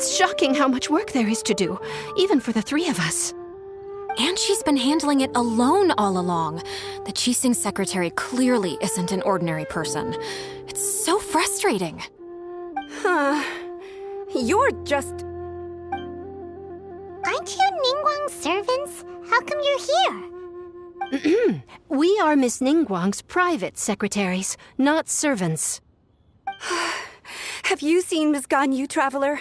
It's shocking how much work there is to do, even for the three of us. And she's been handling it alone all along. The Qixing secretary clearly isn't an ordinary person. It's so frustrating. You're just... Aren't you Ningguang's servants? How come you're here? We are Miss Ningguang's private secretaries, not servants. Have you seen Miss Ganyu, Traveler?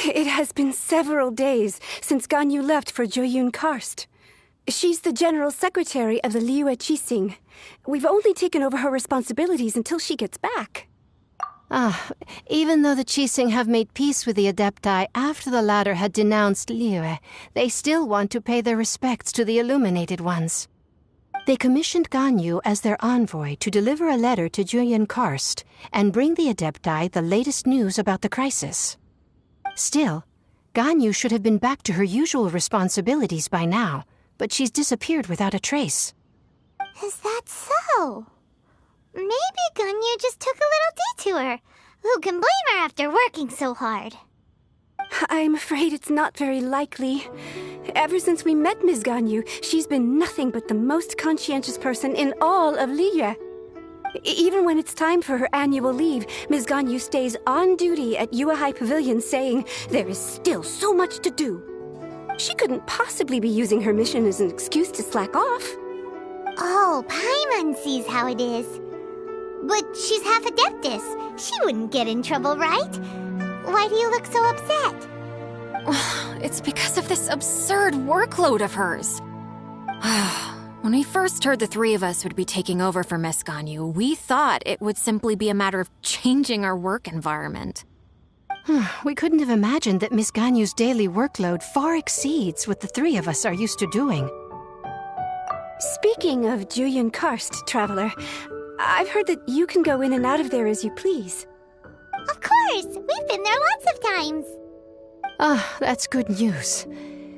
It has been several days since Ganyu left for Jueyun Karst. She's the general secretary of the Liyue Qixing. We've only taken over her responsibilities until she gets back. Even though the Qixing have made peace with the Adepti after the latter had denounced Liyue, they still want to pay their respects to the Illuminated Ones. They commissioned Ganyu as their envoy to deliver a letter to Jueyun Karst and bring the Adepti the latest news about the crisis. Still, Ganyu should have been back to her usual responsibilities by now, but she's disappeared without a trace. Is that so? Maybe Ganyu just took a little detour. Who can blame her after working so hard? I'm afraid it's not very likely. Ever since we met Ms. Ganyu, she's been nothing but the most conscientious person in all of Liyue. Even when it's time for her annual leave, Ms. Ganyu stays on duty at Yuehai Pavilion saying there is still so much to do. She couldn't possibly be using her mission as an excuse to slack off. Oh, Paimon sees how it is. But she's half Adeptus. She wouldn't get in trouble, right? Why do you look so upset? It's because of this absurd workload of hers. When we first heard the three of us would be taking over for Miss Ganyu, we thought it would simply be a matter of changing our work environment. We couldn't have imagined that Miss Ganyu's daily workload far exceeds what the three of us are used to doing. Speaking of Jueyun Karst, Traveler, I've heard that you can go in and out of there as you please. Of course! We've been there lots of times. That's good news.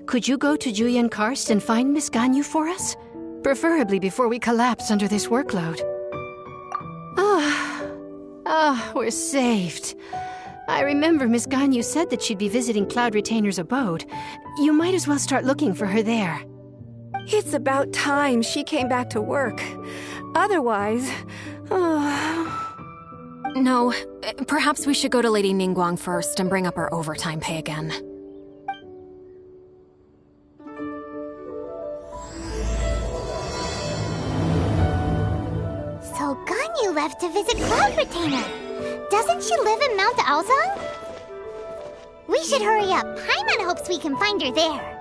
Could you go to Jueyun Karst and find Miss Ganyu for us? Preferably before we collapse under this workload. We're saved. I remember Miss Ganyu said that she'd be visiting Cloud Retainer's abode. You might as well start looking for her there. It's about time she came back to work. Otherwise... No, perhaps we should go to Lady Ningguang first and bring up our overtime pay again. So Ganyu left to visit Cloud Retainer. Doesn't she live in Mount Aozang? We should hurry up. Paimon hopes we can find her there.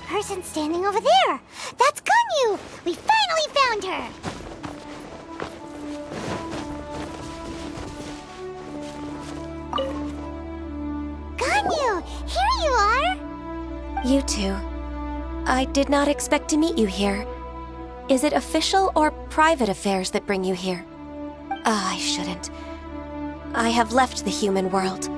Person standing over there! That's Ganyu! We finally found her! Ganyu! Here you are! You two. I did not expect to meet you here. Is it official or private affairs that bring you here? I shouldn't. I have left the human world.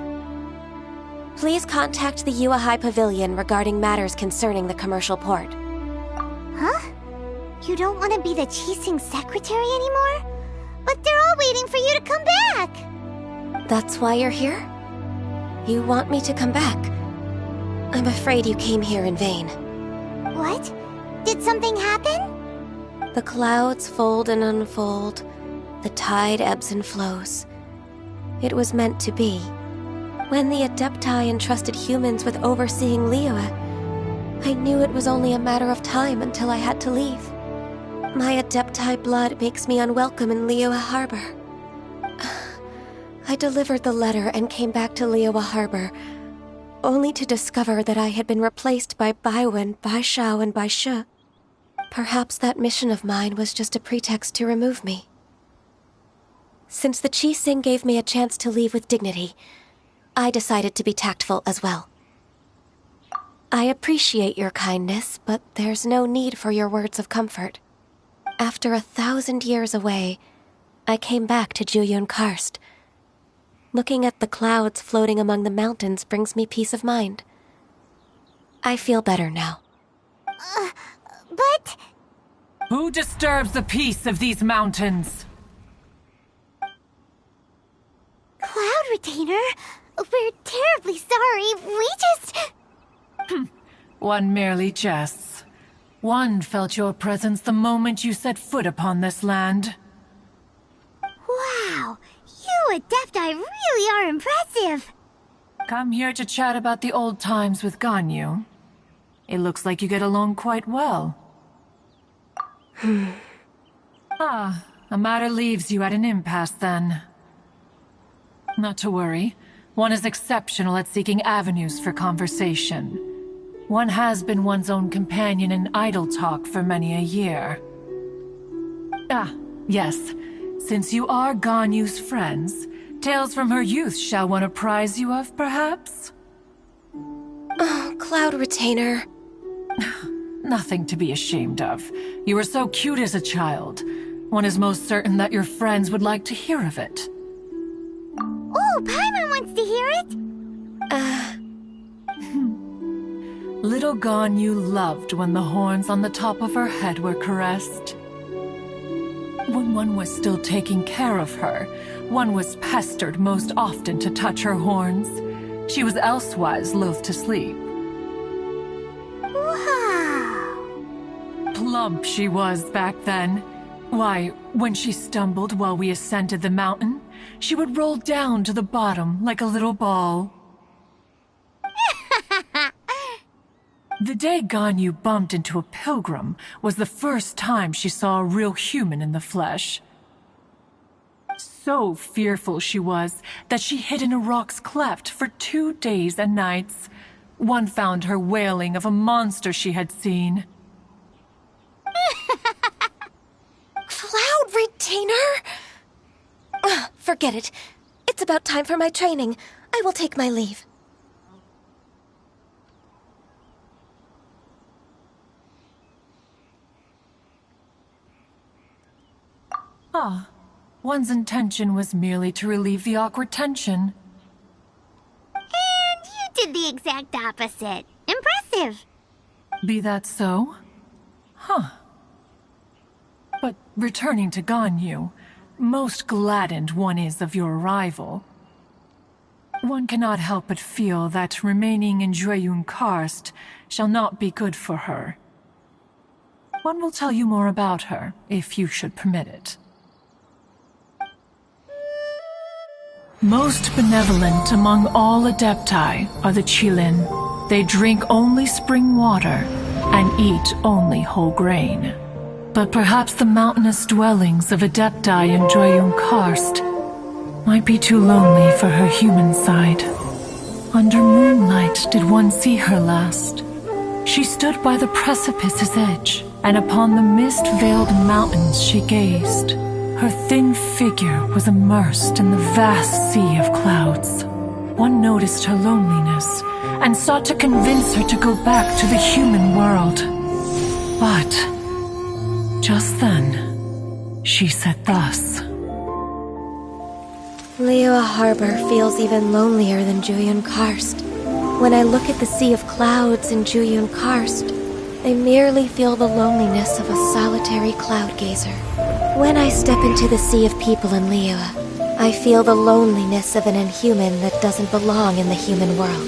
Please contact the Yuehai Pavilion regarding matters concerning the commercial port. Huh? You don't want to be the Qixing secretary anymore? But they're all waiting for you to come back! That's why you're here? You want me to come back? I'm afraid you came here in vain. What? Did something happen? The clouds fold and unfold. The tide ebbs and flows. It was meant to be. When the Adepti entrusted humans with overseeing Liyue, I knew it was only a matter of time until I had to leave. My Adepti blood makes me unwelcome in Liyue Harbor. I delivered the letter and came back to Liyue Harbor, only to discover that I had been replaced by Baiwen, Baishao, and Baishu. Perhaps that mission of mine was just a pretext to remove me. Since the Qixing gave me a chance to leave with dignity, I decided to be tactful as well. I appreciate your kindness, but there's no need for your words of comfort. After 1,000 years away, I came back to Jueyun Karst. Looking at the clouds floating among the mountains brings me peace of mind. I feel better now. But... Who disturbs the peace of these mountains? Cloud Retainer, we're terribly sorry. We just... One merely jests. One felt your presence the moment you set foot upon this land. Wow, you Adepti really are impressive. Come here to chat about the old times with Ganyu. It looks like you get along quite well. A matter leaves you at an impasse then. Not to worry. One is exceptional at seeking avenues for conversation. One has been one's own companion in idle talk for many a year. Yes. Since you are Ganyu's friends, tales from her youth shall one apprise you of, perhaps? Oh, Cloud Retainer. Nothing to be ashamed of. You were so cute as a child. One is most certain that your friends would like to hear of it. Oh, Paimon wants to hear it. Little Ganyu loved when the horns on the top of her head were caressed. When one was still taking care of her, one was pestered most often to touch her horns. She was elsewise loath to sleep. Wow. Plump she was back then. Why, when she stumbled while we ascended the mountain, she would roll down to the bottom like a little ball. The day Ganyu bumped into a pilgrim was the first time she saw a real human in the flesh. So fearful she was that she hid in a rock's cleft for 2 days and nights. One found her wailing of a monster she had seen. Cloud Retainer? Forget it. It's about time for my training. I will take my leave. One's intention was merely to relieve the awkward tension. And you did the exact opposite. Impressive. Be that so? But returning to Ganyu, most gladdened one is of your arrival. One cannot help but feel that remaining in Jueyun Karst shall not be good for her. One will tell you more about her, if you should permit it. Most benevolent among all Adepti are the Qilin. They drink only spring water and eat only whole grain. But perhaps the mountainous dwellings of Adepti in Jueyun Karst might be too lonely for her human side. Under moonlight did one see her last. She stood by the precipice's edge, and upon the mist-veiled mountains she gazed. Her thin figure was immersed in the vast sea of clouds. One noticed her loneliness and sought to convince her to go back to the human world. But just then, she said thus. Liyue Harbor feels even lonelier than Jueyun Karst. When I look at the sea of clouds in Jueyun Karst, I merely feel the loneliness of a solitary cloud gazer. When I step into the sea of people in Liyue, I feel the loneliness of an inhuman that doesn't belong in the human world.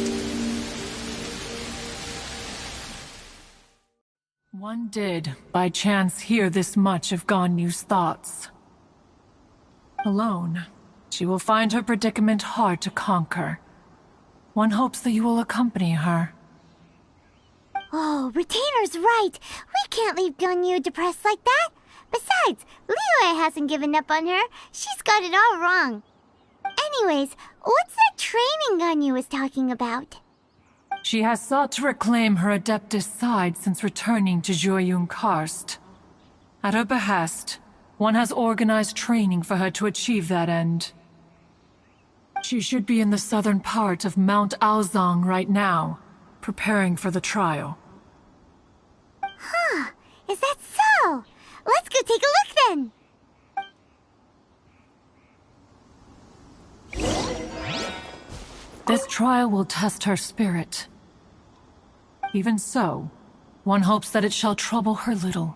one did, by chance, hear this much of Ganyu's thoughts. Alone, she will find her predicament hard to conquer. One hopes that you will accompany her. Oh, Retainer's right. We can't leave Ganyu depressed like that. Besides, Liyue hasn't given up on her. She's got it all wrong. Anyways, what's that training Ganyu was talking about? She has sought to reclaim her Adeptus side since returning to Joyun Karst. At her behest, one has organized training for her to achieve that end. She should be in the southern part of Mount Aozang right now, preparing for the trial. Huh, is that so? Let's go take a look then! This trial will test her spirit. Even so, one hopes that it shall trouble her little.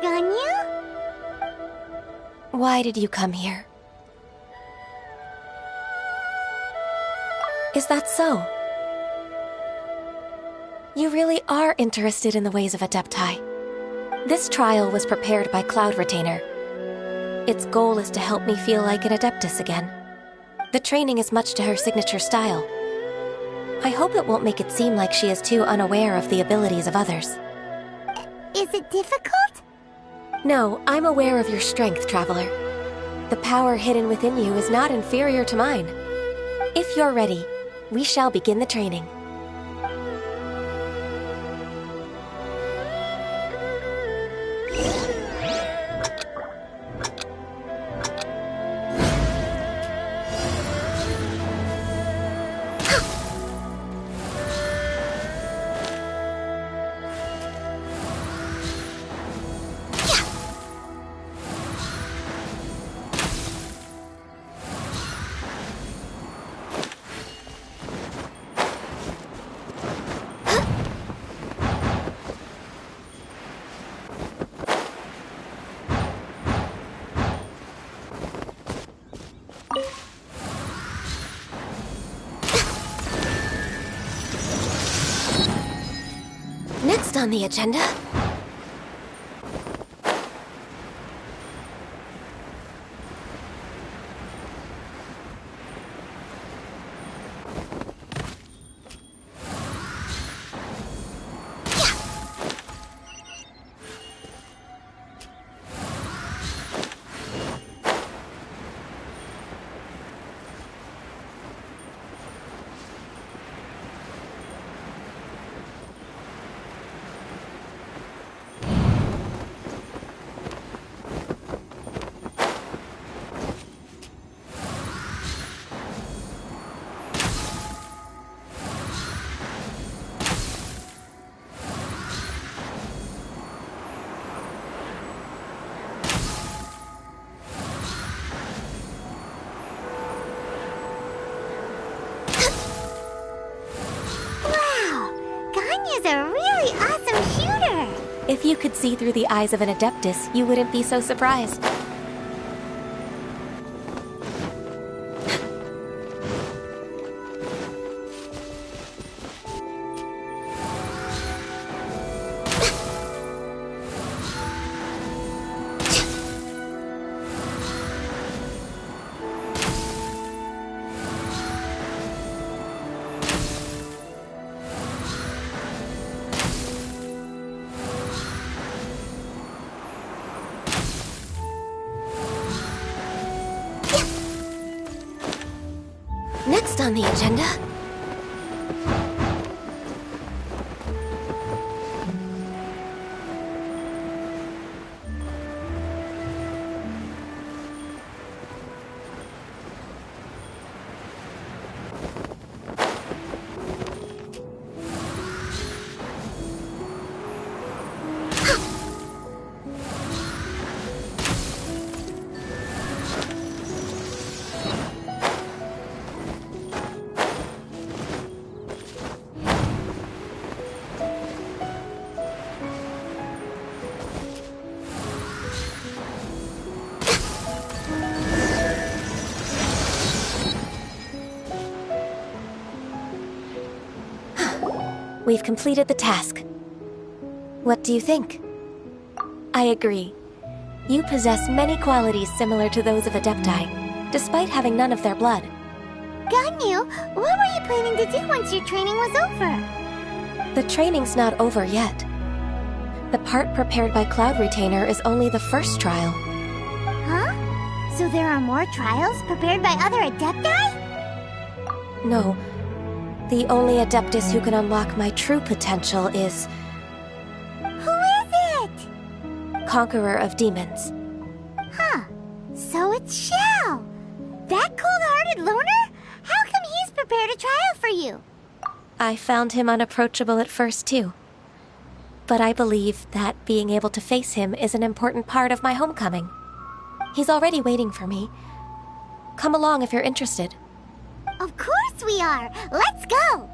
Ganyu? Why did you come here? Is that so? You really are interested in the ways of Adepti. This trial was prepared by Cloud Retainer. Its goal is to help me feel like an Adeptus again. The training is much to her signature style. I hope it won't make it seem like she is too unaware of the abilities of others. Is it difficult? No, I'm aware of your strength, Traveler. The power hidden within you is not inferior to mine. If you're ready, we shall begin the training. Next on the agenda... If you could see through the eyes of an Adeptus, you wouldn't be so surprised. Next on the agenda... we've completed the task. What do you think? I agree. You possess many qualities similar to those of Adepti, despite having none of their blood. Ganyu, what were you planning to do once your training was over? The training's not over yet. The part prepared by Cloud Retainer is only the first trial. Huh? So there are more trials prepared by other Adepti? No. The only Adeptus who can unlock my true potential is... Who is it? Conqueror of Demons. Huh. So it's Xiao. That cold-hearted loner? How come he's prepared a trial for you? I found him unapproachable at first, too. But I believe that being able to face him is an important part of my homecoming. He's already waiting for me. Come along if you're interested. Of course we are! Let's go!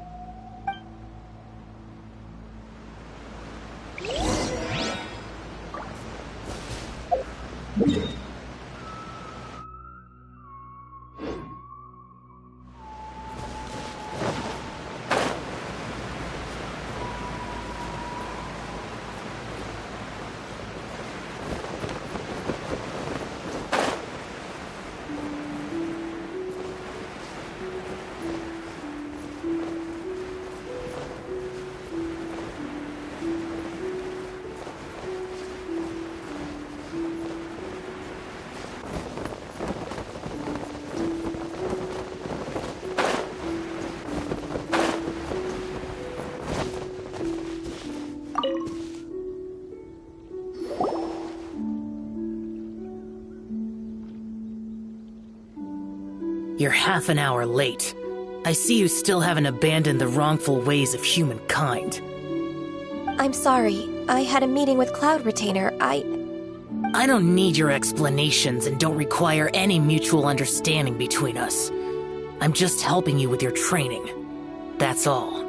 You're half an hour late. I see you still haven't abandoned the wrongful ways of humankind. I'm sorry. I had a meeting with Cloud Retainer. I don't need your explanations and don't require any mutual understanding between us. I'm just helping you with your training. That's all.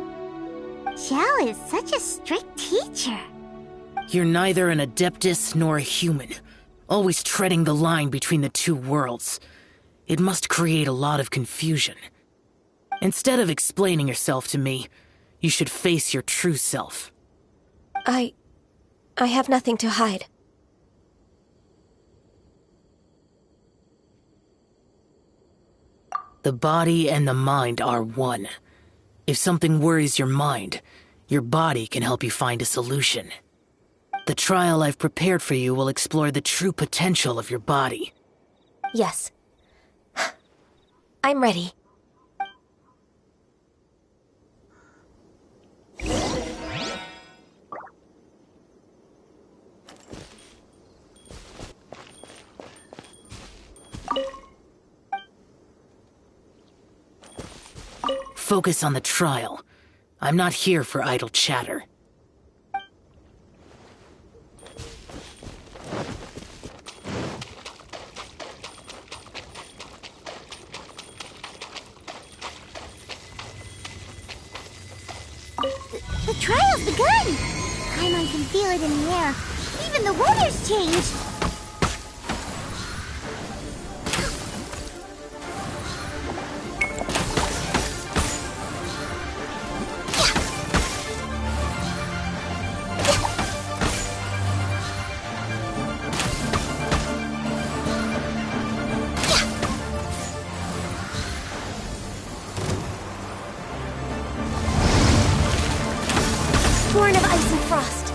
Xiao is such a strict teacher. You're neither an Adeptus nor a human, always treading the line between the two worlds. It must create a lot of confusion. Instead of explaining yourself to me, you should face your true self. I have nothing to hide. The body and the mind are one. If something worries your mind, your body can help you find a solution. The trial I've prepared for you will explore the true potential of your body. Yes. I'm ready. Focus on the trial. I'm not here for idle chatter. The trial's begun! Paimon can feel it in the air. Even the water's changed! Born of ice and frost.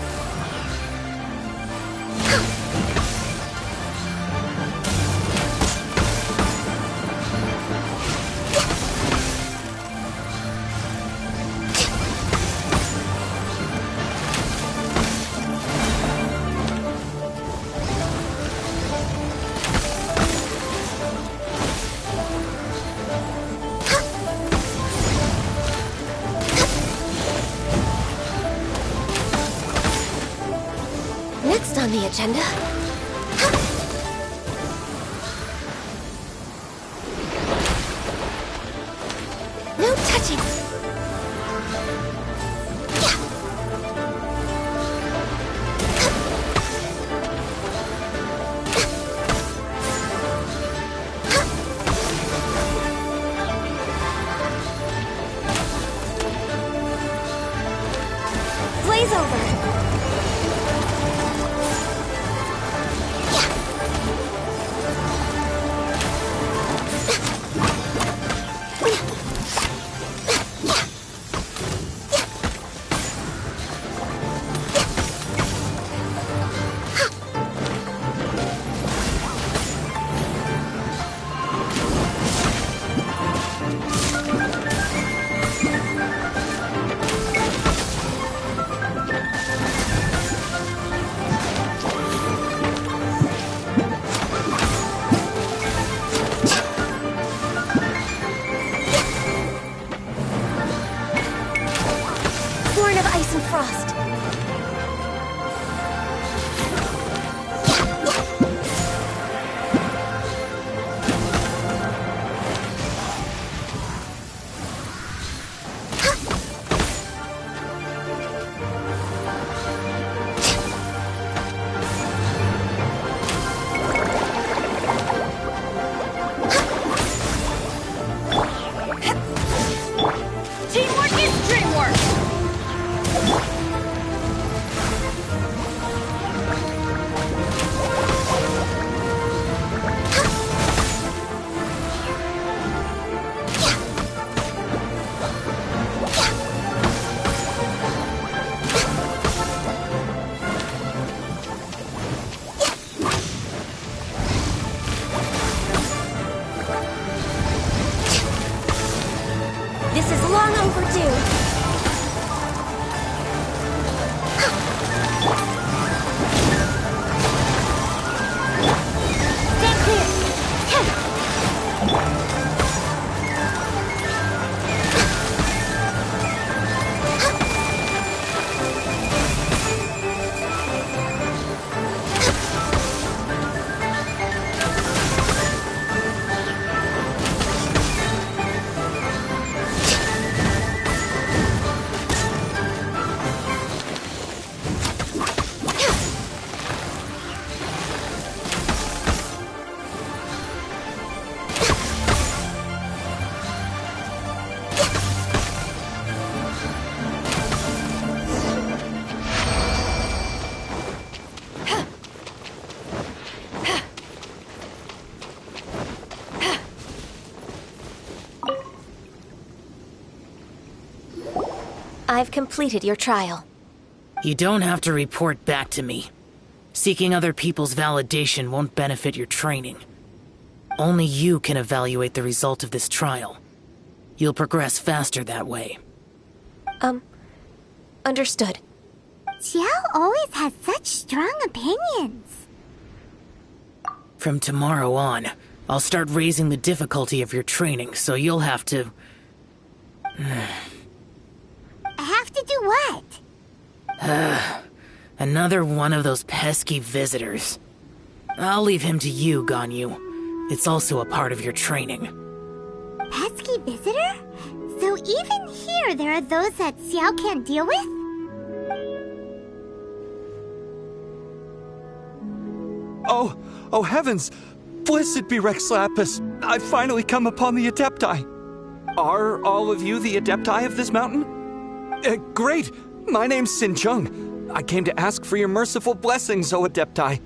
Next on the agenda... No touching! This is long overdue. Stand clear. I've completed your trial. You don't have to report back to me. Seeking other people's validation won't benefit your training. Only you can evaluate the result of this trial. You'll progress faster that way. Understood. Xiao always has such strong opinions. From tomorrow on, I'll start raising the difficulty of your training, so you'll have to... Have to do what? Another one of those pesky visitors. I'll leave him to you, Ganyu. It's also a part of your training. Pesky visitor? So even here there are those that Xiao can't deal with? Oh heavens! Blessed be Rex Lapis! I've finally come upon the Adepti! Are all of you the Adepti of this mountain? Great! My name's Sin Chung. I came to ask for your merciful blessings, O Adepti.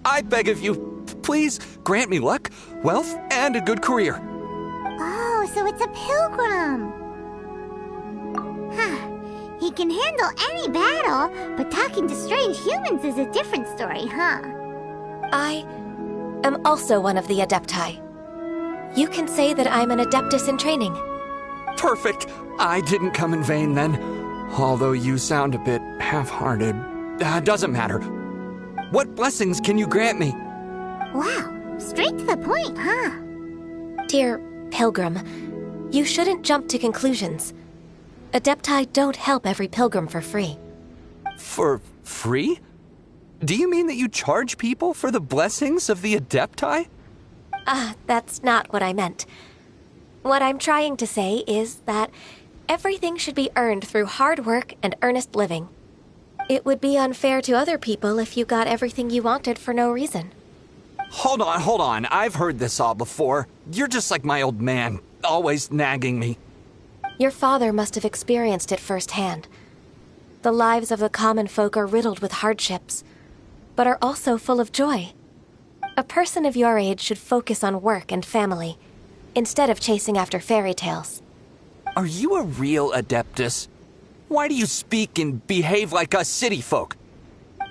I beg of you, please grant me luck, wealth, and a good career. Oh, so it's a pilgrim. Huh. He can handle any battle, but talking to strange humans is a different story, huh? I am also one of the Adepti. You can say that I'm an Adeptus in training. Perfect! I didn't come in vain then. Although you sound a bit half-hearted. Doesn't matter. What blessings can you grant me? Wow, straight to the point, huh? Dear Pilgrim, you shouldn't jump to conclusions. Adepti don't help every pilgrim for free. For free? Do you mean that you charge people for the blessings of the Adepti? That's not what I meant. What I'm trying to say is that everything should be earned through hard work and earnest living. It would be unfair to other people if you got everything you wanted for no reason. Hold on. I've heard this all before. You're just like my old man, always nagging me. Your father must have experienced it firsthand. The lives of the common folk are riddled with hardships, but are also full of joy. A person of your age should focus on work and family, instead of chasing after fairy tales. Are you a real Adeptus? Why do you speak and behave like us city folk?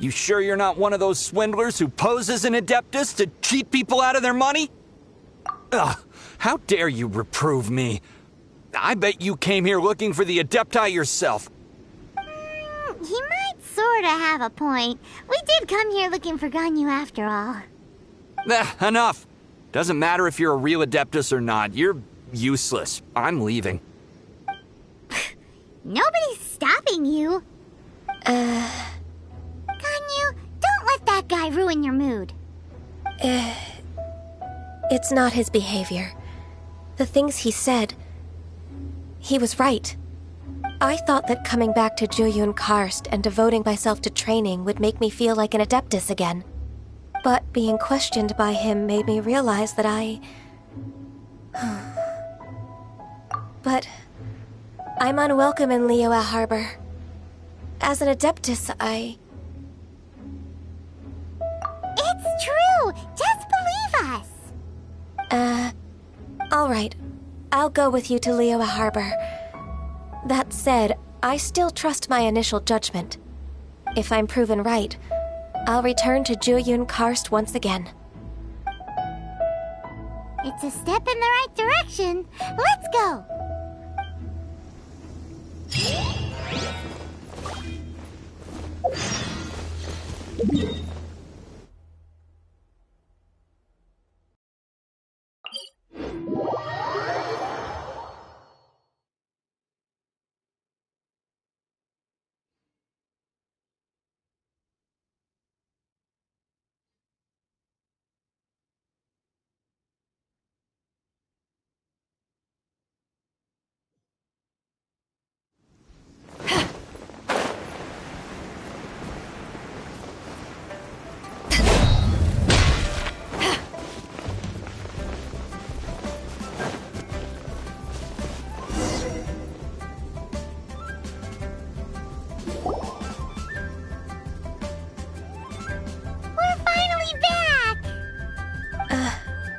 You sure you're not one of those swindlers who pose as an Adeptus to cheat people out of their money? Ugh, how dare you reprove me? I bet you came here looking for the Adepti yourself. He might sorta have a point. We did come here looking for Ganyu after all. Enough. Doesn't matter if you're a real Adeptus or not. You're useless. I'm leaving. Nobody's stopping you. Ganyu, don't let that guy ruin your mood. It's not his behavior. The things he said... He was right. I thought that coming back to Jueyun Karst and devoting myself to training would make me feel like an Adeptus again. But being questioned by him made me realize that But I'm unwelcome in Liyue Harbor. As an Adeptus, It's true! Just believe us! Alright. I'll go with you to Liyue Harbor. That said, I still trust my initial judgment. If I'm proven right, I'll return to Jueyun Karst once again. It's a step in the right direction. Let's go!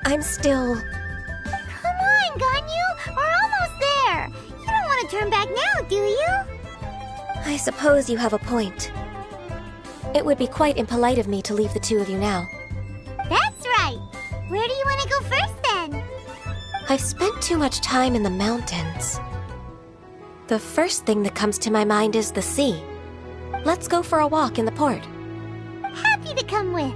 I'm still... Come on, Ganyu! We're almost there! You don't want to turn back now, do you? I suppose you have a point. It would be quite impolite of me to leave the two of you now. That's right! Where do you want to go first, then? I've spent too much time in the mountains. The first thing that comes to my mind is the sea. Let's go for a walk in the port. Happy to come with.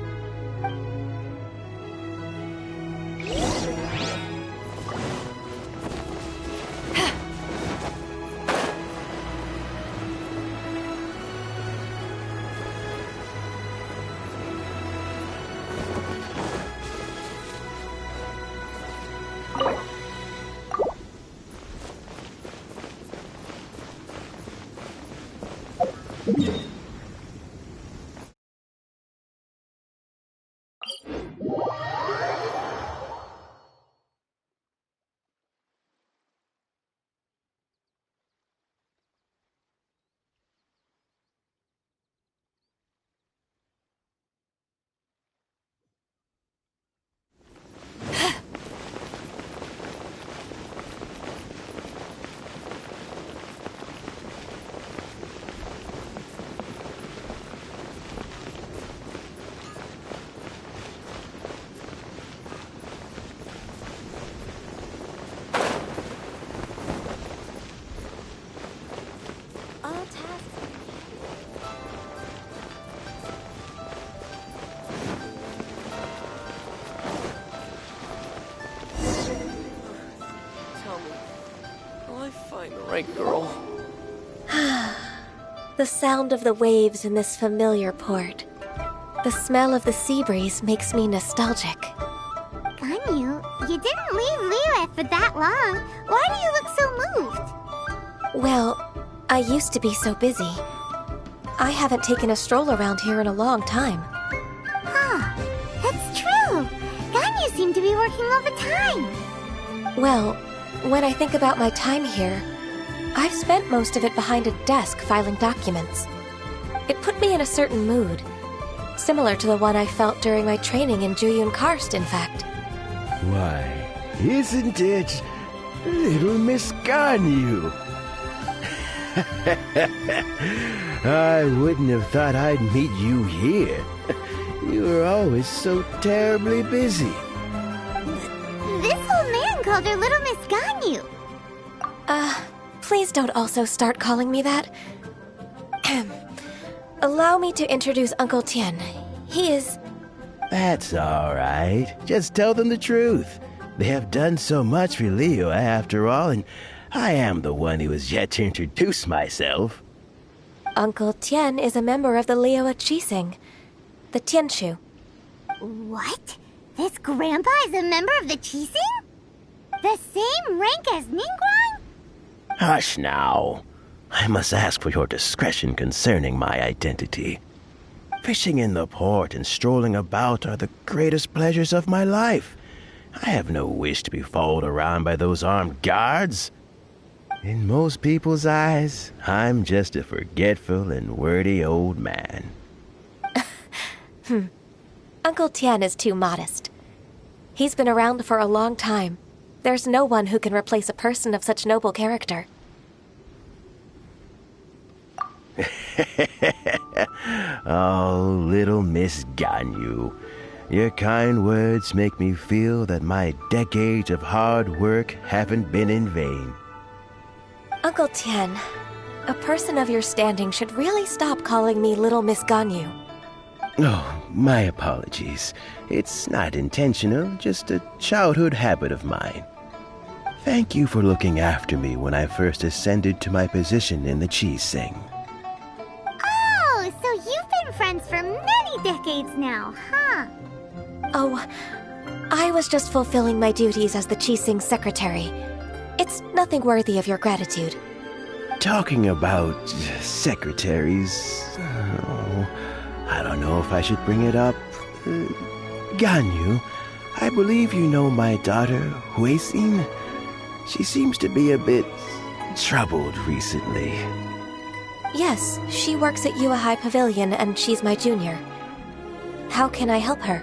Right, girl. The sound of the waves in this familiar port. The smell of the sea breeze makes me nostalgic. Ganyu, you didn't leave Liyue for that long. Why do you look so moved? Well, I used to be so busy. I haven't taken a stroll around here in a long time. Huh, that's true. Ganyu seemed to be working overtime. Well, when I think about my time here, I've spent most of it behind a desk filing documents. It put me in a certain mood, similar to the one I felt during my training in Juyun Karst, in fact. Why, isn't it little Miss Ganyu? I wouldn't have thought I'd meet you here. You were always so terribly busy. This old man called her Little Miss Ganyu. Please don't also start calling me that. Allow me to introduce Uncle Tian. He is... That's all right. Just tell them the truth. They have done so much for Liyue after all, and I am the one who has yet to introduce myself. Uncle Tian is a member of the Liyue Qixing, the Tianshu. What? This grandpa is a member of the Qixing? The same rank as Ningguang? Hush now. I must ask for your discretion concerning my identity. Fishing in the port and strolling about are the greatest pleasures of my life. I have no wish to be followed around by those armed guards. In most people's eyes, I'm just a forgetful and wordy old man. Uncle Tian is too modest. He's been around for a long time. There's no one who can replace a person of such noble character. Oh, little Miss Ganyu. Your kind words make me feel that my decades of hard work haven't been in vain. Uncle Tian, A person of your standing should really stop calling me Little Miss Ganyu. Oh, my apologies. It's not intentional, just a childhood habit of mine. Thank you for looking after me when I first ascended to my position in the cheese sing. Oh, so you've been friends for many decades now, huh? Oh, I was just fulfilling my duties as the Qixing's secretary. It's nothing worthy of your gratitude. Talking about secretaries... I don't know if I should bring it up. Ganyu, I believe you know my daughter, Huixin. She seems to be a bit troubled recently. Yes, she works at Yua High Pavilion and she's my junior. How can I help her?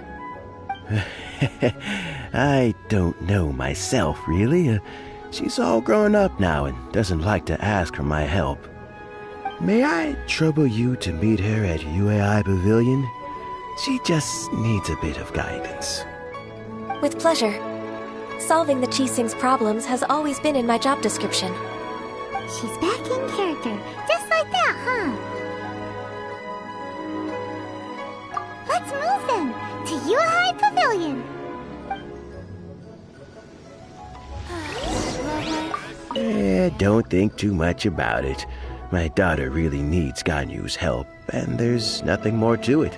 I don't know myself, really. She's all grown up now and doesn't like to ask for my help. May I trouble you to meet her at UAI Pavilion? She just needs a bit of guidance. With pleasure. Solving the Qixing's problems has always been in my job description. She's back in character, just like that, huh? Let's move then, to Yuhai Pavilion. Don't think too much about it. My daughter really needs Ganyu's help, and there's nothing more to it.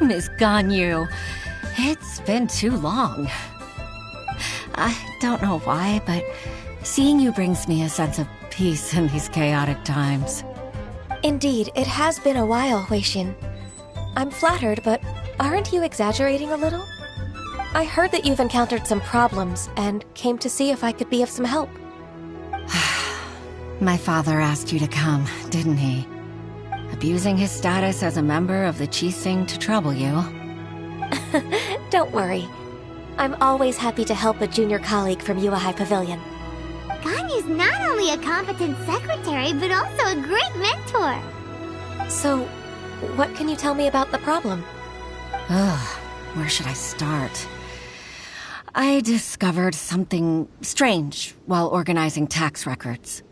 Miss Ganyu, it's been too long. I don't know why, but seeing you brings me a sense of peace in these chaotic times. Indeed, it has been a while, Huixin. I'm flattered, but aren't you exaggerating a little? I heard that you've encountered some problems and came to see if I could be of some help. My father asked you to come, didn't he? Abusing his status as a member of the Qixing to trouble you. Don't worry. I'm always happy to help a junior colleague from Yua High Pavilion. Ganyu's not only a competent secretary, but also a great mentor. So, what can you tell me about the problem? Ugh, where should I start? I discovered something strange while organizing tax records.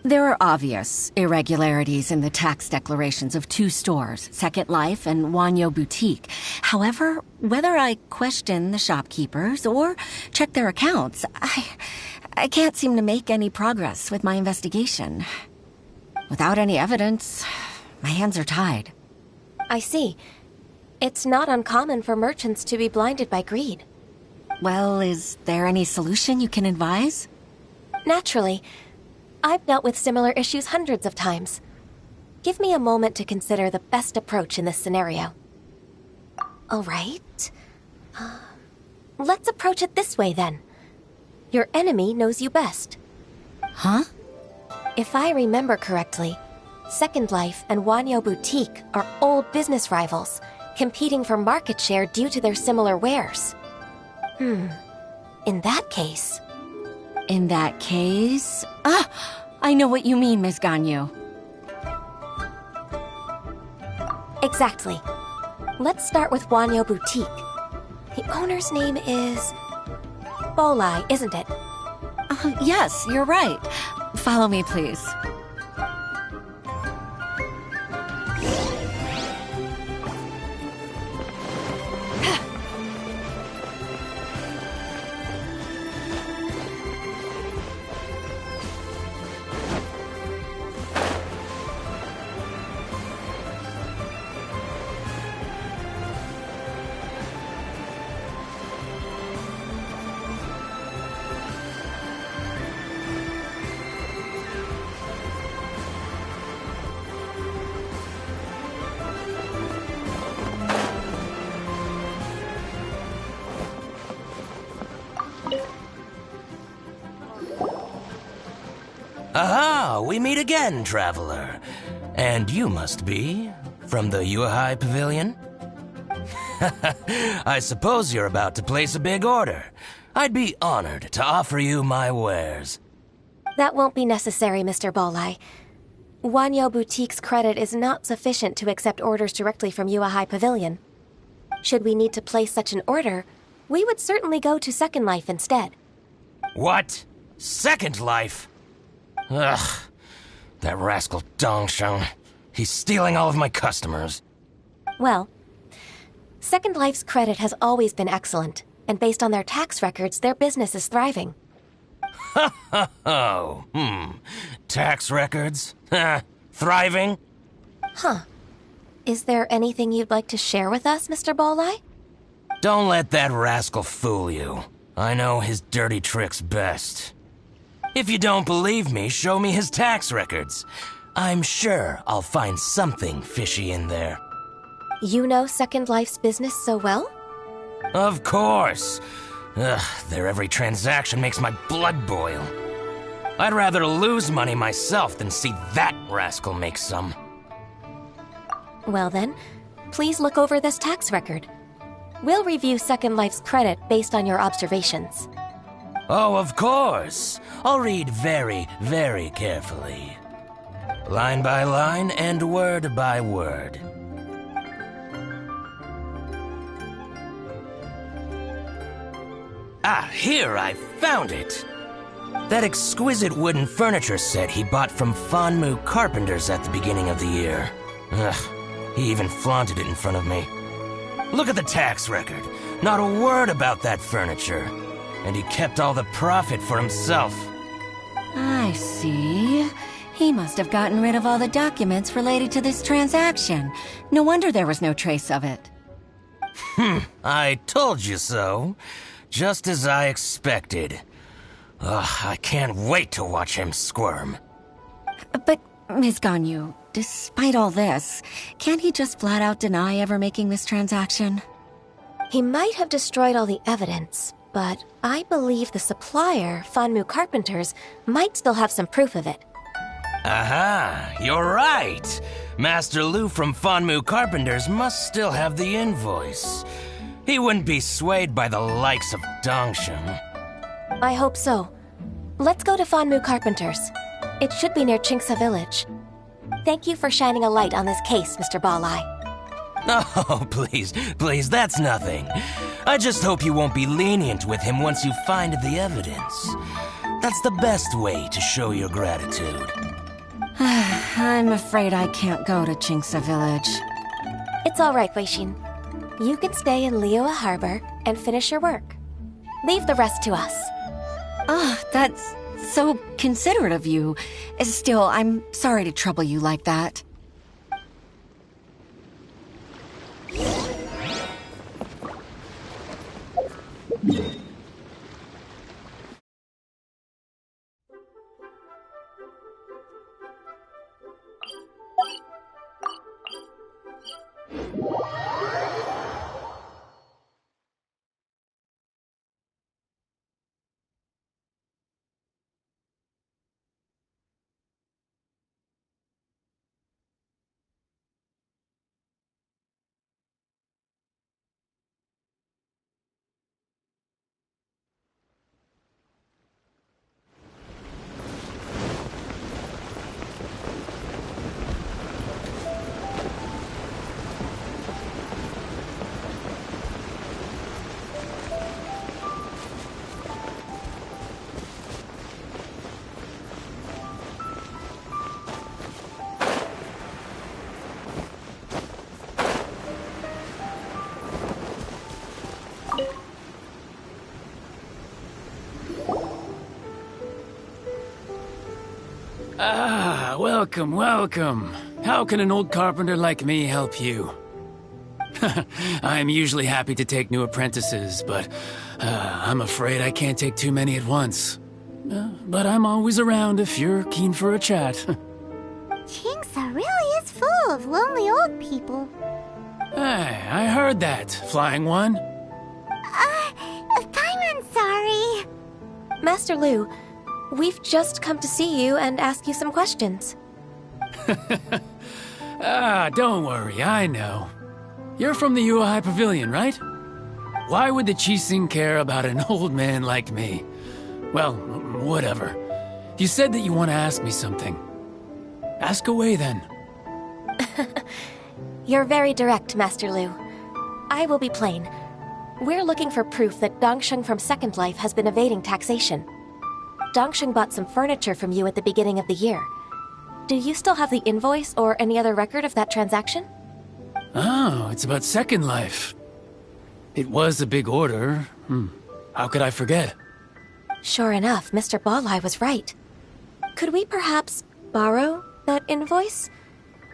There are obvious irregularities in the tax declarations of two stores, Second Life and Wanyo Boutique. However, whether I question the shopkeepers or check their accounts, I can't seem to make any progress with my investigation. Without any evidence, my hands are tied. I see. It's not uncommon for merchants to be blinded by greed. Well, is there any solution you can advise? Naturally. I've dealt with similar issues hundreds of times. Give me a moment to consider the best approach in this scenario. All right. Let's approach it this way, then. Your enemy knows you best. Huh? If I remember correctly, Second Life and Wanyo Boutique are old business rivals, competing for market share due to their similar wares. In that case... In that case... I know what you mean, Miss Ganyu. Exactly. Let's start with Wanyo Boutique. The owner's name is... Bolai, isn't it? Yes, you're right. Follow me, please. Aha, we meet again, traveler. And you must be from the Yuehai Pavilion? I suppose you're about to place a big order. I'd be honored to offer you my wares. That won't be necessary, Mr. Bolai. Wanyo Boutique's credit is not sufficient to accept orders directly from Yuehai Pavilion. Should we need to place such an order, we would certainly go to Second Life instead. What? Second Life? Ugh. That rascal Dongsheng. He's stealing all of my customers. Well, Second Life's credit has always been excellent, and based on their tax records, their business is thriving. Tax records? Thriving? Huh. Is there anything you'd like to share with us, Mr. Bolai? Don't let that rascal fool you. I know his dirty tricks best. If you don't believe me, show me his tax records. I'm sure I'll find something fishy in there. You know Second Life's business so well? Of course. Ugh, their every transaction makes my blood boil. I'd rather lose money myself than see that rascal make some. Well then, please look over this tax record. We'll review Second Life's credit based on your observations. Oh, of course. I'll read very, very carefully. Line by line and word by word. Ah, here, I found it! That exquisite wooden furniture set he bought from Fanmu Carpenters at the beginning of the year. Ugh, he even flaunted it in front of me. Look at the tax record. Not a word about that furniture. And he kept all the profit for himself. I see. He must have gotten rid of all the documents related to this transaction. No wonder there was no trace of it. I told you so. Just as I expected. Ugh, I can't wait to watch him squirm. But, Ms. Ganyu, despite all this, can't he just flat out deny ever making this transaction? He might have destroyed all the evidence, but I believe the supplier, Fanmu Carpenters, might still have some proof of it. Aha, you're right. Master Lu from Fanmu Carpenters must still have the invoice. He wouldn't be swayed by the likes of Dongsheng. I hope so. Let's go to Fanmu Carpenters. It should be near Chingsa Village. Thank you for shining a light on this case, Mr. Balai. Oh, please, that's nothing. I just hope you won't be lenient with him once you find the evidence. That's the best way to show your gratitude. I'm afraid I can't go to Chingsa Village. It's all right, Weixin. You can stay in Liyue Harbor and finish your work. Leave the rest to us. Ah, that's so considerate of you. Still, I'm sorry to trouble you like that. Ah, welcome, welcome. How can an old carpenter like me help you? I'm usually happy to take new apprentices, but I'm afraid I can't take too many at once. But I'm always around if you're keen for a chat. Chingsa really is full of lonely old people. Hey, I heard that, Flying One. Paimon, sorry. Master Lu, We've just come to see you and ask you some questions. Don't worry, I know. You're from the Yuehai Pavilion, right? Why would the Qixing care about an old man like me? Well, whatever. You said that you want to ask me something. Ask away, then. You're very direct, Master Lu. I will be plain. We're looking for proof that Dongsheng from Second Life has been evading taxation. Dongsheng bought some furniture from you at the beginning of the year. Do you still have the invoice or any other record of that transaction? Oh, it's about Second Life. It was a big order. How could I forget? Sure enough, Mr. Balai was right. Could we perhaps borrow that invoice?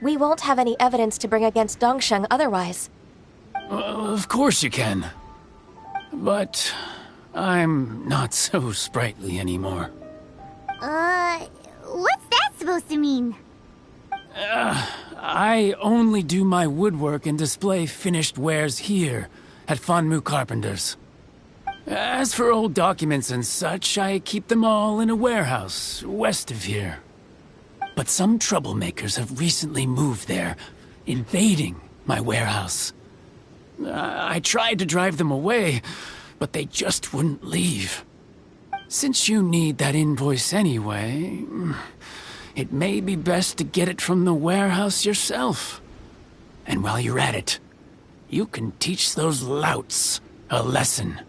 We won't have any evidence to bring against Dongsheng otherwise. Of course you can. But I'm not so sprightly anymore. What's that supposed to mean? I only do my woodwork and display finished wares here at Fanmu Carpenter's. As for old documents and such, I keep them all in a warehouse west of here. But some troublemakers have recently moved there, invading my warehouse. I tried to drive them away, but they just wouldn't leave. Since you need that invoice anyway, it may be best to get it from the warehouse yourself. And while you're at it, you can teach those louts a lesson.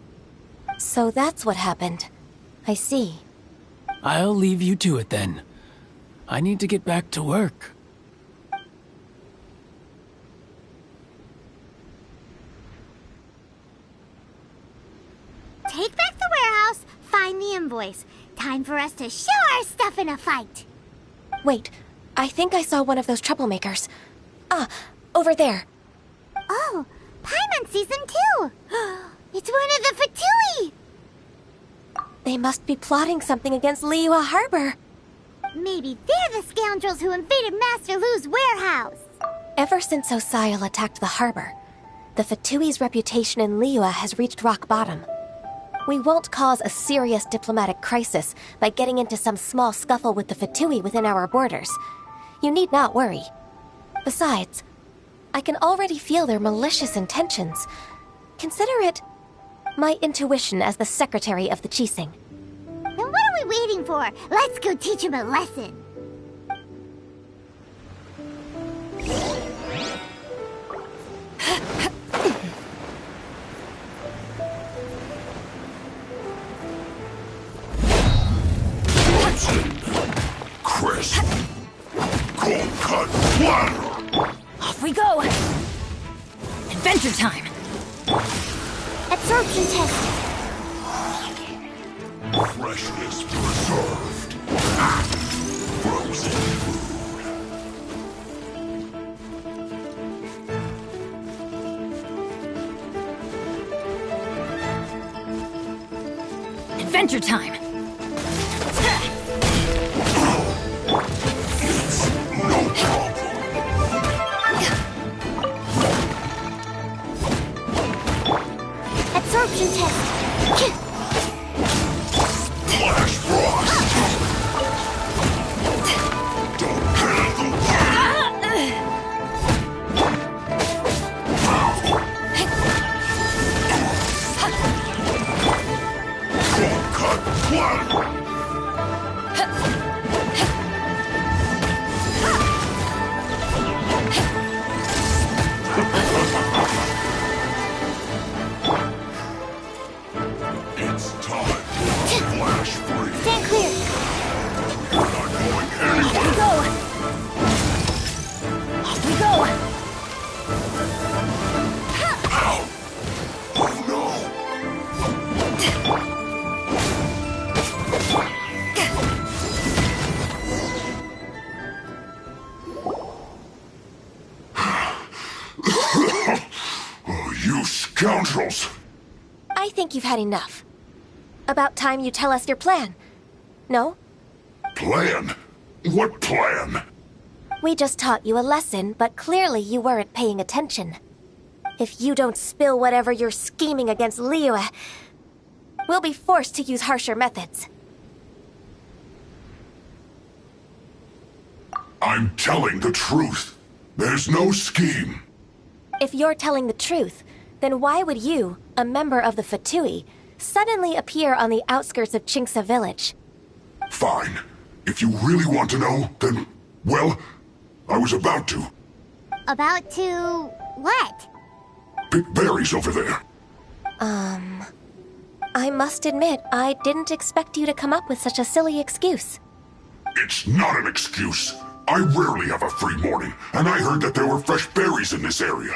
So that's what happened. I see. I'll leave you to it then. I need to get back to work. Take back the warehouse, find the invoice. Time for us to show our stuff in a fight. Wait, I think I saw one of those troublemakers. Ah, over there. Oh, Paimon sees them too. It's one of the Fatui. They must be plotting something against Liyue Harbor. Maybe they're the scoundrels who invaded Master Lu's warehouse. Ever since Osial attacked the harbor, the Fatui's reputation in Liyue has reached rock bottom. We won't cause a serious diplomatic crisis by getting into some small scuffle with the Fatui within our borders. You need not worry. Besides, I can already feel their malicious intentions. Consider it my intuition as the secretary of the Qixing. Then what are we waiting for? Let's go teach him a lesson. Crisp, cold-cut platter. Off we go! Adventure time! Absorption test. Freshness preserved. Frozen food. Adventure time! It's no problem. Absorption test. Flash frost. Don't handle cold-cut platter. It's time to flash free. Stand clear. We're not going anywhere. Go! Off we go! Ow! Oh no! Oh, you scoundrels! I think you've had enough. About time you tell us your plan. No? Plan? What plan? We just taught you a lesson, but clearly you weren't paying attention. If you don't spill whatever you're scheming against Liyue, we'll be forced to use harsher methods. I'm telling the truth. There's no scheme. If you're telling the truth, then why would you, a member of the Fatui, suddenly appear on the outskirts of Chinksa village? Fine. If you really want to know, then, well, I was about to. About to... what? Pick berries over there. I must admit, I didn't expect you to come up with such a silly excuse. It's not an excuse. I rarely have a free morning, and I heard that there were fresh berries in this area.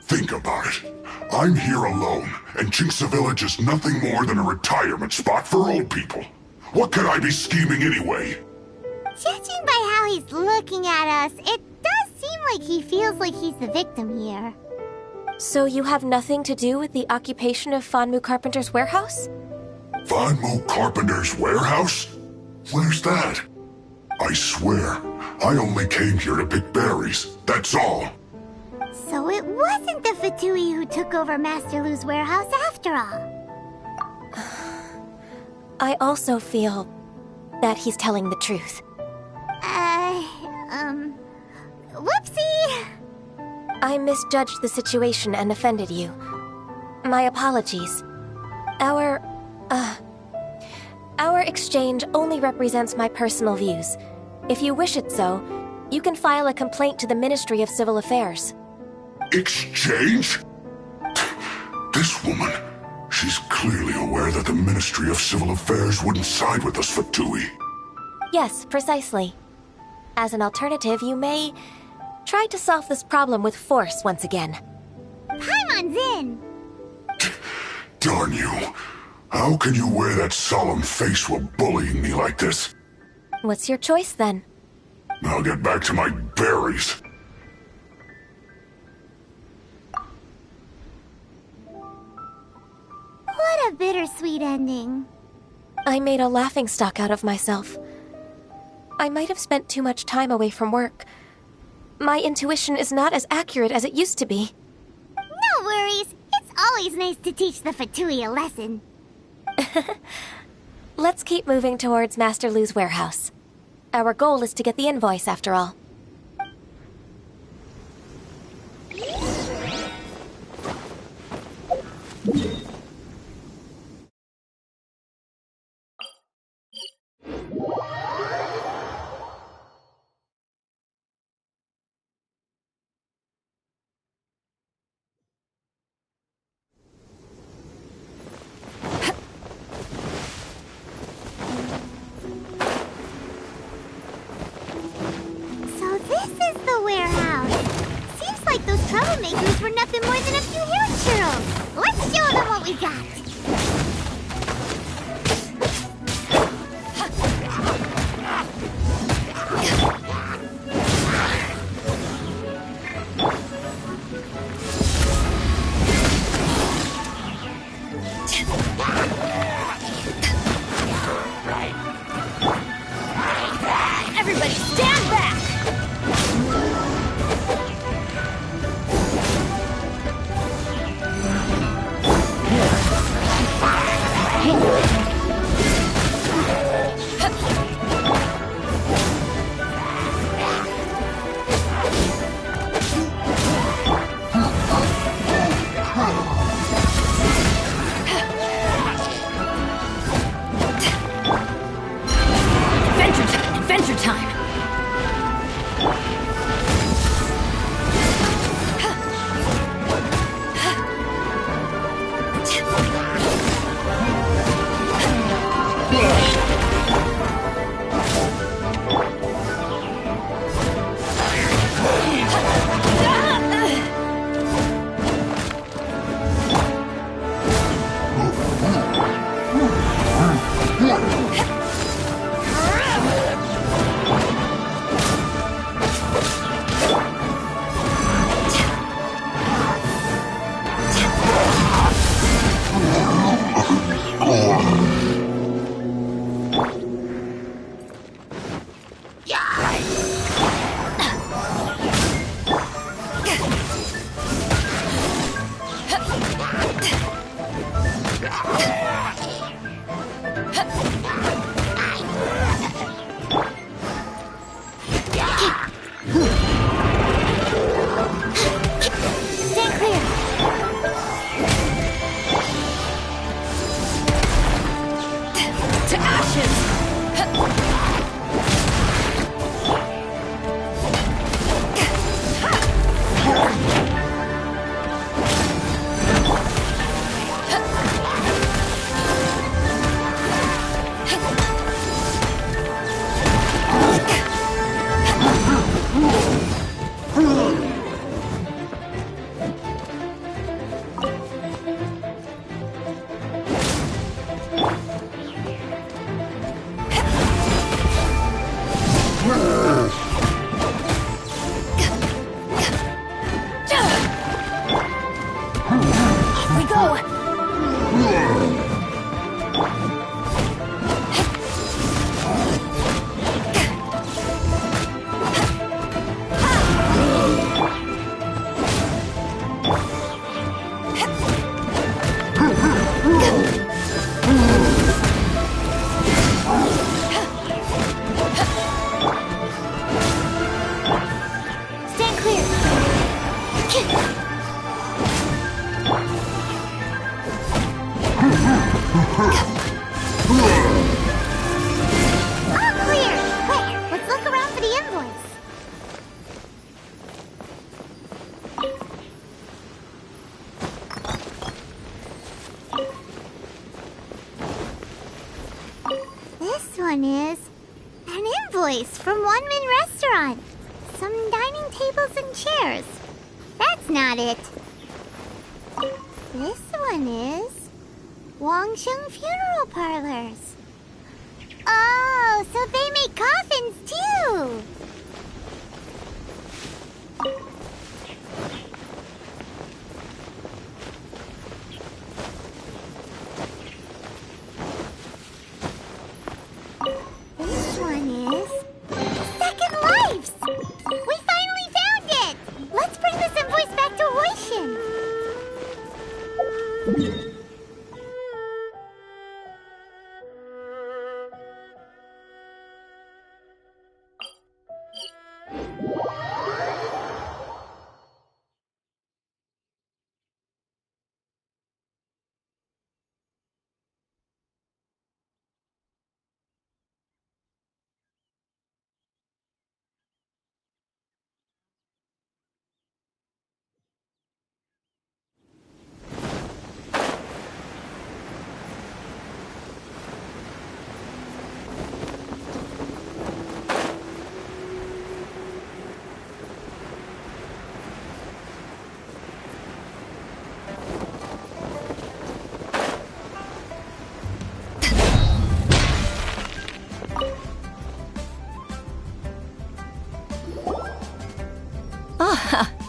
Think about it. I'm here alone, and Chinksa Village is nothing more than a retirement spot for old people. What could I be scheming anyway? Judging by how he's looking at us, it does seem like he feels like he's the victim here. So you have nothing to do with the occupation of Fanmu Carpenter's warehouse? Fanmu Carpenter's warehouse? Where's that? I swear, I only came here to pick berries, that's all. So it wasn't the Fatui who took over Master Lu's warehouse after all. I also feel that he's telling the truth. Whoopsie! I misjudged the situation and offended you. My apologies. Our exchange only represents my personal views. If you wish it so, you can file a complaint to the Ministry of Civil Affairs. Exchange? This woman, she's clearly aware that the Ministry of Civil Affairs wouldn't side with us, Fatui. Yes, precisely. As an alternative, you may try to solve this problem with force once again. Paimon's in! Darn you. How can you wear that solemn face while bullying me like this? What's your choice, then? I'll get back to my berries. What a bittersweet ending. I made a laughingstock out of myself. I might have spent too much time away from work. My intuition is not as accurate as it used to be. No worries. It's always nice to teach the Fatui a lesson. Let's keep moving towards Master Lu's warehouse. Our goal is to get the invoice, after all. Troublemakers were nothing more than a few hair churls. Let's show them what we got. Everybody stand back! Adventure time! invoice from One Min Restaurant. Some dining tables and chairs. That's not it. This one is Wangsheng Funeral Parlors. Oh, so they make coffins too. This one is Second Lives. We finally found it. Let's bring this invoice back to Huishin.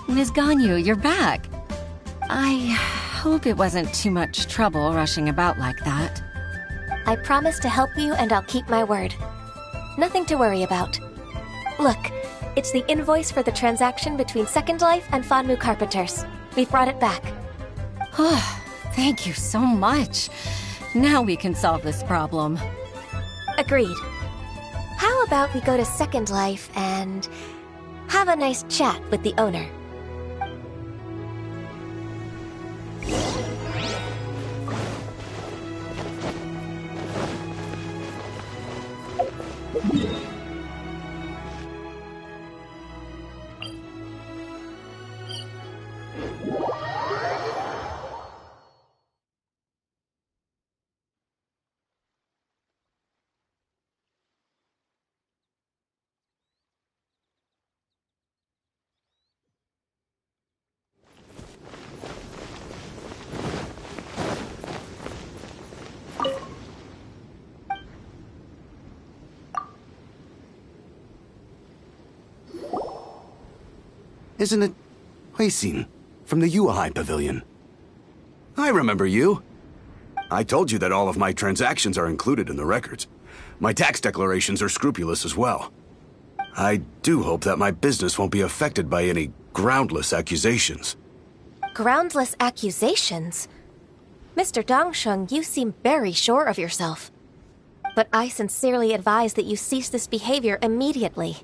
Ms. Ganyu, you're back. I hope it wasn't too much trouble rushing about like that. I promise to help you and I'll keep my word. Nothing to worry about. Look, it's the invoice for the transaction between Second Life and Fanmu Carpenters. We've brought it back. Oh, thank you so much. Now we can solve this problem. Agreed. How about we go to Second Life and have a nice chat with the owner? Isn't it Huixin from the Yuehai Pavilion? I remember you. I told you that all of my transactions are included in the records. My tax declarations are scrupulous as well. I do hope that my business won't be affected by any groundless accusations. Groundless accusations? Mr. Dongsheng, you seem very sure of yourself. But I sincerely advise that you cease this behavior immediately.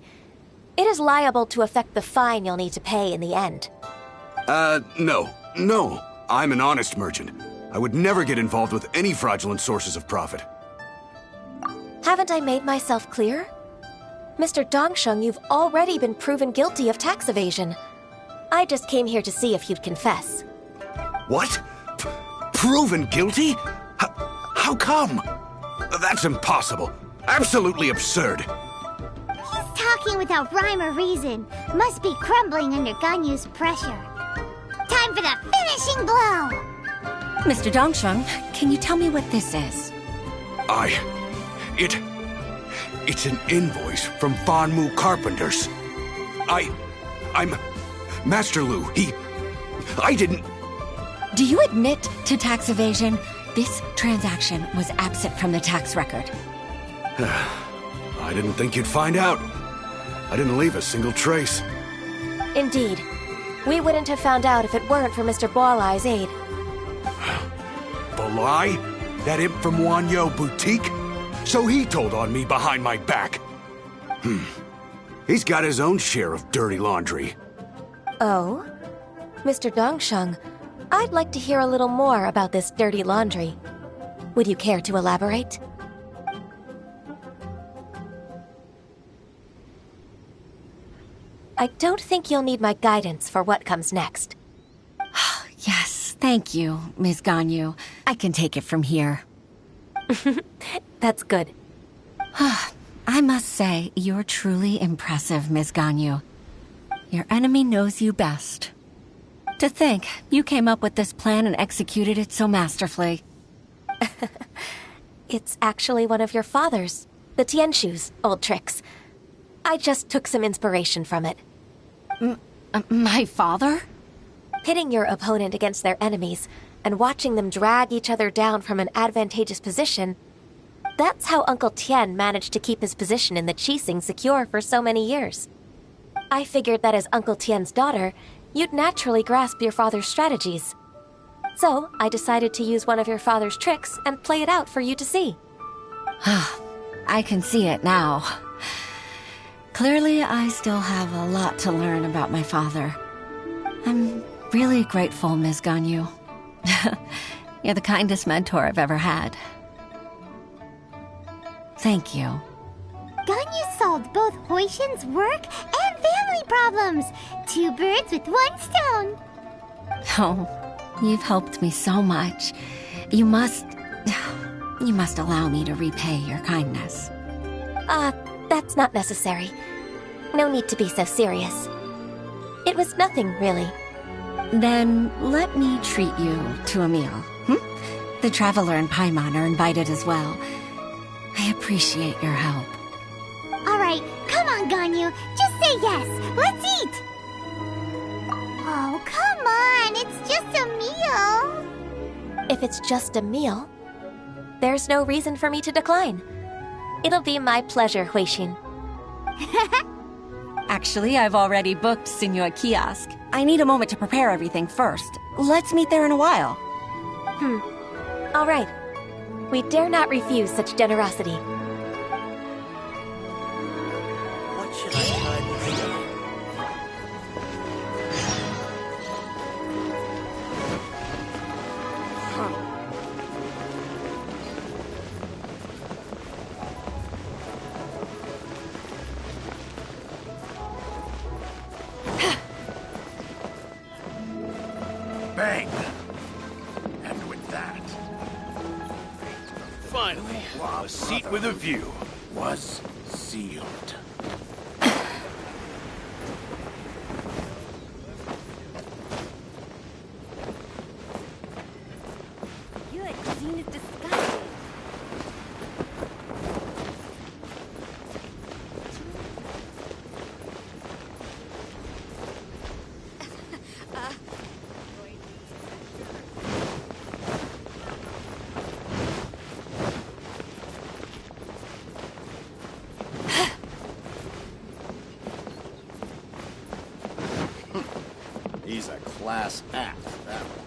It is liable to affect the fine you'll need to pay in the end. No. I'm an honest merchant. I would never get involved with any fraudulent sources of profit. Haven't I made myself clear? Mr. Dongsheng, you've already been proven guilty of tax evasion. I just came here to see if you'd confess. What? Proven guilty? How come? That's impossible. Absolutely absurd. Talking without rhyme or reason. Must be crumbling under Ganyu's pressure. Time for the finishing blow! Mr. Dongsheng, can you tell me what this is? It's an invoice from Fanmu Carpenters. I'm Master Lu. I didn't... Do you admit to tax evasion? This transaction was absent from the tax record. I didn't think you'd find out. I didn't leave a single trace. Indeed. We wouldn't have found out if it weren't for Mr. Boalai's aid. Boalai? That imp from Wanyo Boutique? So he told on me behind my back. He's got his own share of dirty laundry. Oh? Mr. Dongsheng, I'd like to hear a little more about this dirty laundry. Would you care to elaborate? I don't think you'll need my guidance for what comes next. Yes, thank you, Ms. Ganyu. I can take it from here. That's good. I I must say, you're truly impressive, Ms. Ganyu. Your enemy knows you best. To think, you came up with this plan and executed it so masterfully. It's actually one of your father's, the Tianshu's, old tricks. I just took some inspiration from it. My father? Pitting your opponent against their enemies and watching them drag each other down from an advantageous position. That's how Uncle Tian managed to keep his position in the Qixing secure for so many years. I figured that as Uncle Tian's daughter, you'd naturally grasp your father's strategies. So, I decided to use one of your father's tricks and play it out for you to see. I can see it now. Clearly, I still have a lot to learn about my father. I'm really grateful, Ms. Ganyu. You're the kindest mentor I've ever had. Thank you. Ganyu solved both Huixin's work and family problems. 2 birds with 1 stone. Oh, you've helped me so much. You must allow me to repay your kindness. That's not necessary. No need to be so serious. It was nothing, really. Then let me treat you to a meal. The Traveler and Paimon are invited as well. I appreciate your help. All right, come on, Ganyu. Just say yes. Let's eat. Oh, come on. It's just a meal. If it's just a meal, there's no reason for me to decline. It'll be my pleasure, Huixin. Actually, I've already booked Senua Kiosk. I need a moment to prepare everything first. Let's meet there in a while. All right. We dare not refuse such generosity. What should I try this time? Bang! And with that... Finally, a seat with a view was sealed. Good, Jean is disgusting. He's a class act, that one.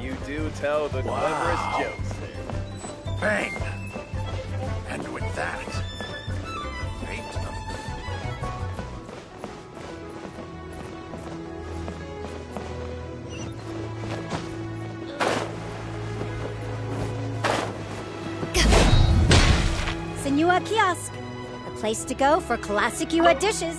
You do tell the cleverest jokes there. Bang! And with that, fate of... Senua Kiosk, the place to go for classic Yua dishes.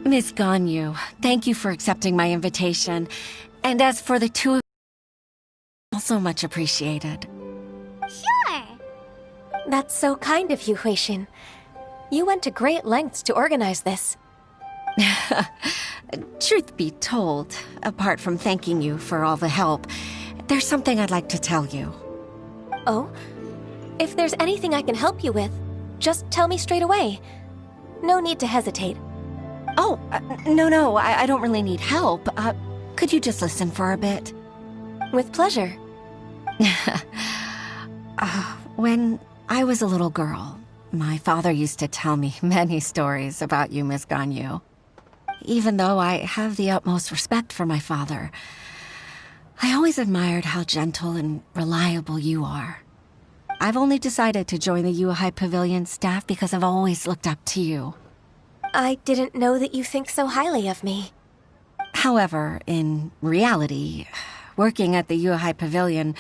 Miss Ganyu, thank you for accepting my invitation. And as for the two of you, also much appreciated. Sure. That's so kind of you, Huixin. You went to great lengths to organize this. Truth be told, apart from thanking you for all the help, there's something I'd like to tell you. Oh? If there's anything I can help you with, just tell me straight away. No need to hesitate. Oh, no, I don't really need help. Could you just listen for a bit? With pleasure. When I was a little girl, my father used to tell me many stories about you, Miss Ganyu. Even though I have the utmost respect for my father, I always admired how gentle and reliable you are. I've only decided to join the Yuhai Pavilion staff because I've always looked up to you. I didn't know that you think so highly of me. However, in reality, working at the Yuhai Pavilion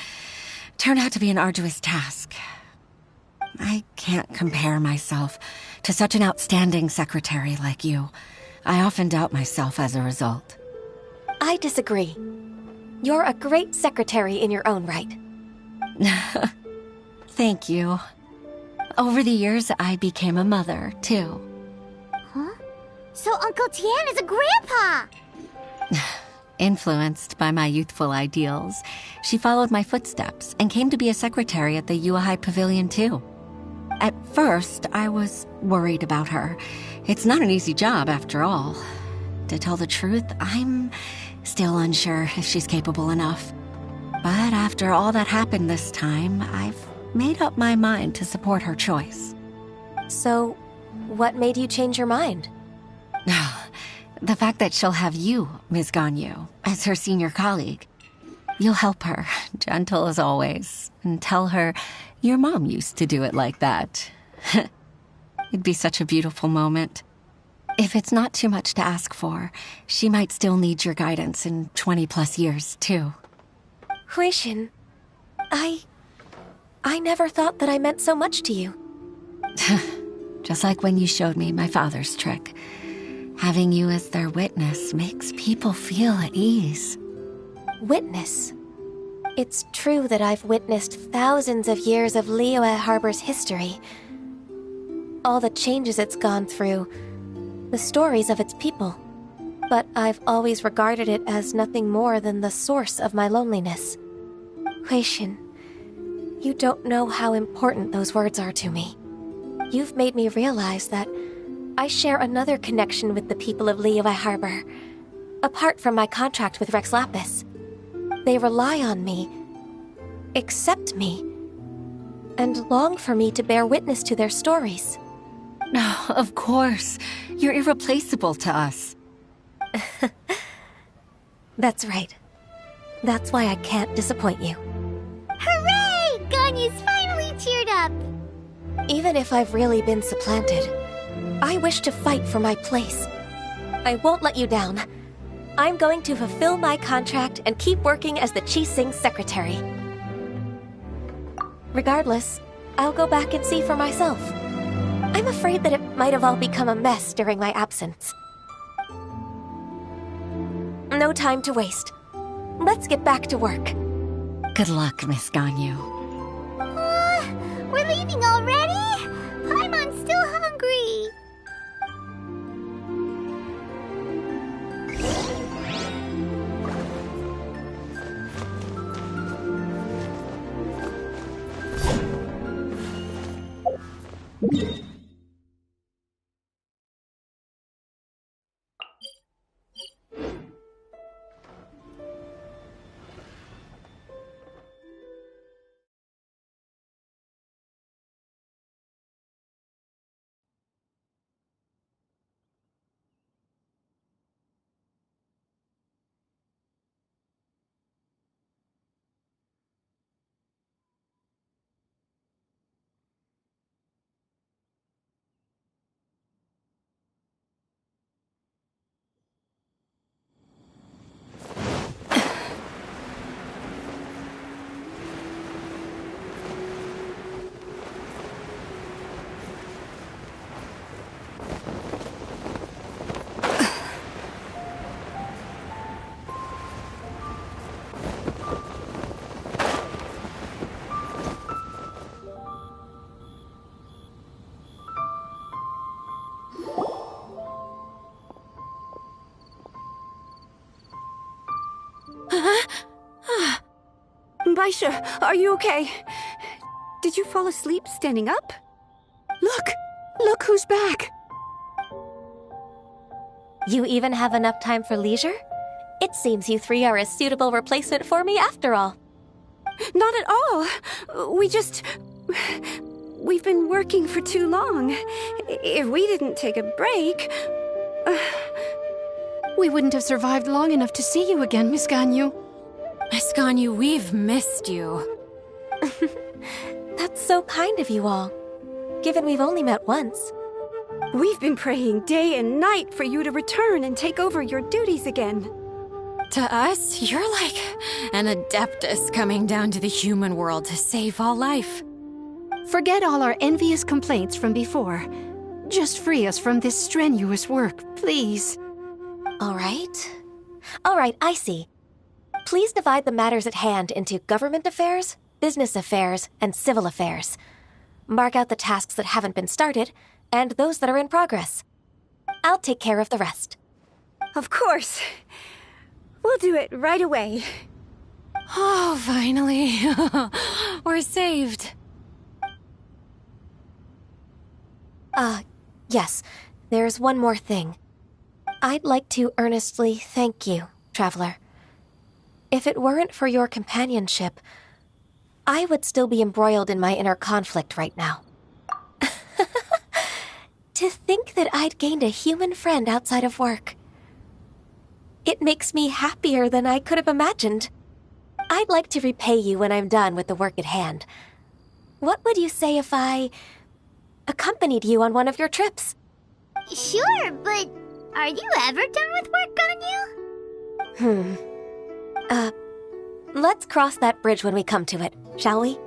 turned out to be an arduous task. I can't compare myself to such an outstanding secretary like you. I often doubt myself as a result. I disagree. You're a great secretary in your own right. Thank you. Over the years, I became a mother, too. Huh? So Uncle Tian is a grandpa! Influenced by my youthful ideals, she followed my footsteps and came to be a secretary at the Yuhai Pavilion, too. At first, I was worried about her. It's not an easy job, after all. To tell the truth, I'm still unsure if she's capable enough. But after all that happened this time, I've made up my mind to support her choice. So, what made you change your mind? The fact that she'll have you, Ms. Ganyu, as her senior colleague. You'll help her, gentle as always, and tell her your mom used to do it like that. It'd be such a beautiful moment. If it's not too much to ask for, she might still need your guidance in 20+ years, too. Huixin, I never thought that I meant so much to you. Just like when you showed me my father's trick. Having you as their witness makes people feel at ease. Witness? It's true that I've witnessed thousands of years of Liyue Harbor's history. All the changes it's gone through, the stories of its people. But I've always regarded it as nothing more than the source of my loneliness. Huixin, you don't know how important those words are to me. You've made me realize that I share another connection with the people of Liyue Harbor, apart from my contract with Rex Lapis. They rely on me, accept me, and long for me to bear witness to their stories. No, of course. You're irreplaceable to us. That's right. That's why I can't disappoint you. Hooray! Ganyu's finally cheered up! Even if I've really been supplanted, I wish to fight for my place. I won't let you down. I'm going to fulfill my contract and keep working as the Qixing secretary. Regardless, I'll go back and see for myself. I'm afraid that it might have all become a mess during my absence. No time to waste. Let's get back to work. Good luck, Miss Ganyu. We're leaving already? Paimon's still hungry. Baisha, are you okay? Did you fall asleep standing up? Look who's back. You even have enough time for leisure? It seems you three are a suitable replacement for me after all. Not at all. We've been working for too long. If we didn't take a break... We wouldn't have survived long enough to see you again, Miss Ganyu. Miss Ganyu, we've missed you. That's so kind of you all, given we've only met once. We've been praying day and night for you to return and take over your duties again. To us, you're like an adeptus coming down to the human world to save all life. Forget all our envious complaints from before. Just free us from this strenuous work, please. All right, I see. Please divide the matters at hand into government affairs, business affairs, and civil affairs. Mark out the tasks that haven't been started, and those that are in progress. I'll take care of the rest. Of course. We'll do it right away. Oh, finally. We're saved. Yes. There's one more thing. I'd like to earnestly thank you, Traveler. If it weren't for your companionship, I would still be embroiled in my inner conflict right now. To think that I'd gained a human friend outside of work. It makes me happier than I could have imagined. I'd like to repay you when I'm done with the work at hand. What would you say if I accompanied you on one of your trips? Sure, but are you ever done with work, Ganyu? Let's cross that bridge when we come to it, shall we?